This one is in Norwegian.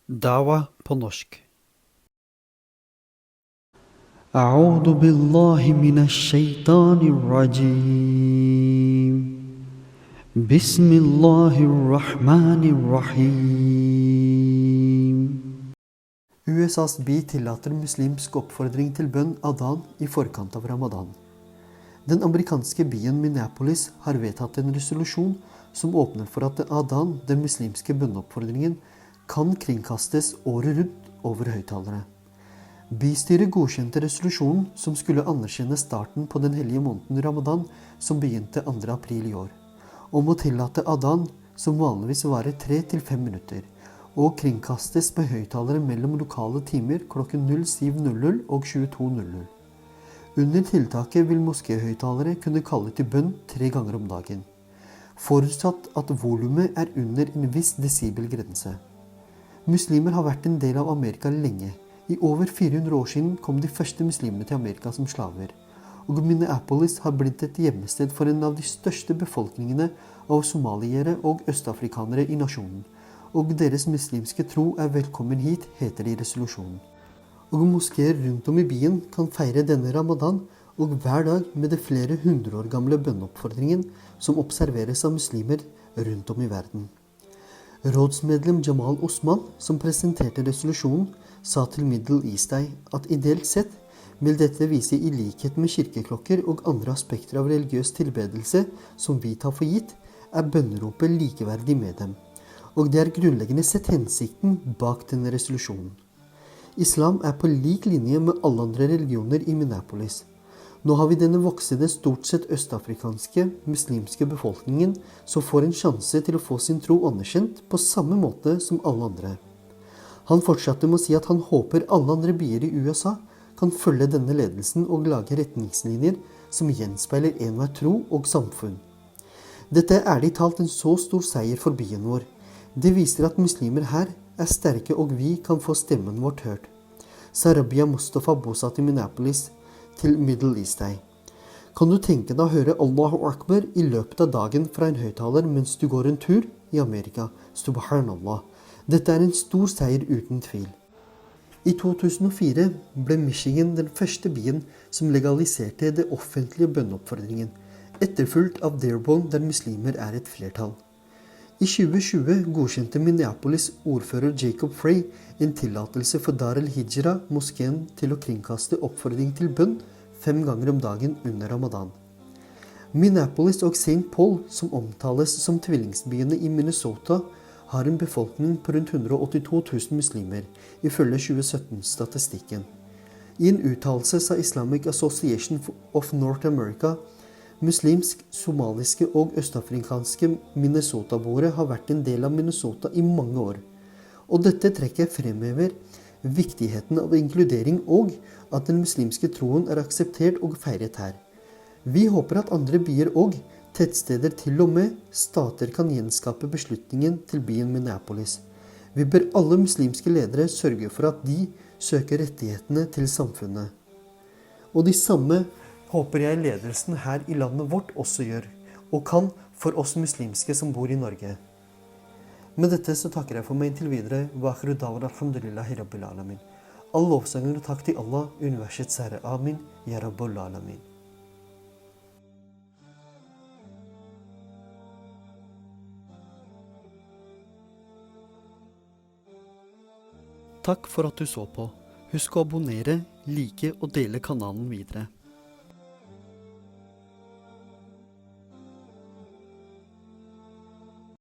Dawa på norsk. أعوذ بالله من الشيطان الرجيم بسم الله الرحمن الرحيم. USAs BI tillater muslimsk oppfordring til bønn Adhan i forkant av Ramadan. Den amerikanske byen Minneapolis har vedtatt en resolusjon som åpner for at Adhan, den muslimske bønneoppfordringen, kan kringkastes året rundt over høyttalere. Bystyret godkjente resolusjonen som skulle anerkjenne starten på den hellige måneden Ramadan som begynte 2. april i år, om å tillate Adhan, som vanligvis varer 3 til 5 minutter, og kringkastes med høyttalere mellom lokale timer klokken 07:00 og 22:00. Under tiltaket vil moskéhøyttalere kunne kalle til bønn 3 ganger om dagen, forutsatt at volumet er under en viss desibelgrense. Muslimer har vært en del av Amerika lenge. I over 400 år siden kom de første muslimene til Amerika som slaver, og Minneapolis har blitt et hjemmested for en av de største befolkningene av somaliere og østafrikanere i nasjonen, og deres muslimske tro er velkommen hit, heter det i resolusjonen. Og moskéer rundt om i byen kan feire denne ramadan, og hver dag med det flere 100 år gamle bønneoppfordringen som observeres av muslimer rundt om i verden. Rådsmedlem Jamal Osman, som presenterte resolusjonen, sa til Middle East Eye at ideelt sett vil dette vise i likhet med kirkeklokker og andre aspekter av religiøs tilbedelse som vi tar for gitt, er bønneropet likeverdig med dem. Og det er grunnleggende sett hensikten bak denne resolusjonen. Islam er på lik linje med alle andre religioner i Minneapolis. Nå har vi denne voksende stort sett østafrikanske, muslimske befolkningen som får en sjanse til å få sin tro anerkjent på samme måte som alle andre. Han fortsatte med å si at han håper alle andre byer i USA kan følge denne ledelsen og lage retningslinjer som gjenspeiler enhver tro og samfunn. Dette er ærlig talt en så stor seier for byen vår. Det viser at muslimer her er sterke og vi kan få stemmen vårt hørt. Sa Rabia Mustafa, bosatt i Minneapolis, til Middle East Eye. Kan du tenke deg å høre Allahu Akbar i løpet av dagen fra en høyttaler mens du går en tur i Amerika? Subhanallah. Dette er en stor seier uten tvil. I 2004 ble Michigan den første byen som legaliserte det offentlige bønneoppfordringen, etterfulgt av Dearborn der muslimer er et flertall. I 2020 godkjente Minneapolis ordfører Jacob Frey en tillatelse for Dar el-Hijra, moskeen, til å kringkaste oppfordring til bønn 5 ganger om dagen under ramadan. Minneapolis og St. Paul, som omtales som tvillingsbyene i Minnesota, har en befolkning på rundt 182 000 muslimer, ifølge 2017-statistikken. I en uttalelse sa Islamic Association of North America: muslimsk, somaliske og østafrikanske Minnesota-boere har vært en del av Minnesota i mange år. Og dette trekket fremhever viktigheten av inkludering og at den muslimske troen er akseptert og feiret her. Vi håper at andre byer og tettsteder, til og med stater, kan gjenskape beslutningen til byen Minneapolis. Vi bør alle muslimske ledere sørge for at de søker rettighetene til samfunnet. Og de samme håper jeg ledelsen her i landet vårt også gjør, og kan for oss muslimske som bor i Norge. Med dette så takker jeg for meg inntil videre. Wa akhiru da'wana alhamdulillahi rabbil alamin. All lovsanger og takk til Allah, universets herre. Amin. Ya rabbul alamin. Takk for at du så på. Husk å abonnere, like og dele kanalen videre.